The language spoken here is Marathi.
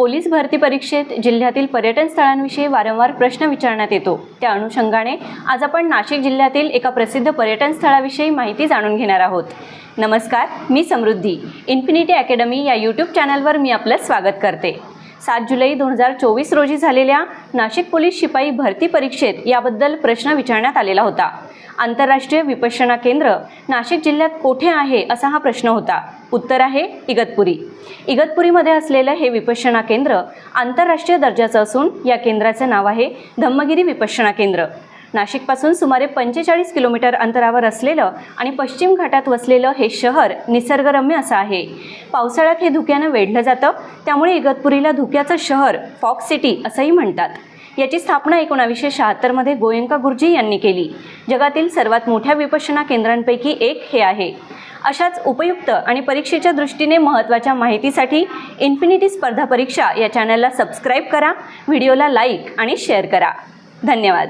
पोलीस भरती परीक्षेत जिल्ह्यातील पर्यटन स्थळांविषयी वारंवार प्रश्न विचारण्यात येतो। त्या अनुषंगाने आज आपण नाशिक जिल्ह्यातील एका प्रसिद्ध पर्यटन स्थळाविषयी माहिती जाणून घेणार आहोत। नमस्कार, मी समृद्धी। इन्फिनिटी अकॅडमी या यूट्यूब चॅनलवर मी आपलं स्वागत करते। 7 जुलै 2024 रोजी झालेल्या नाशिक पोलीस शिपाई भरती परीक्षेत याबद्दल प्रश्न विचारण्यात आलेला होता। आंतरराष्ट्रीय विपश्यना केंद्र नाशिक जिल्ह्यात कोठे आहे असा हा प्रश्न होता। उत्तर आहे इगतपुरी। इगतपुरीमध्ये असलेले हे विपश्यना केंद्र आंतरराष्ट्रीय दर्जाचं असून या केंद्राचे नाव आहे धम्मगिरी विपश्यना केंद्र। नाशिकपासून सुमारे 45 किलोमीटर अंतरावर असलेलं आणि पश्चिम घाटात वसलेलं हे शहर निसर्गरम्य असं आहे। पावसाळ्यात हे धुक्यानं वेढलं जातं, त्यामुळे इगतपुरीला धुक्याचं शहर, फॉग सिटी असंही म्हणतात। याची स्थापना 1976 मध्ये गोयंका गुरुजी यांनी केली। जगातील सर्वात मोठ्या विपश्यना केंद्रांपैकी एक हे आहे। अशाच उपयुक्त आणि परीक्षेच्या दृष्टीने महत्त्वाच्या माहितीसाठी इन्फिनिटी स्पर्धा परीक्षा या चॅनलला सबस्क्राईब करा, व्हिडिओला लाईक आणि शेअर करा। धन्यवाद।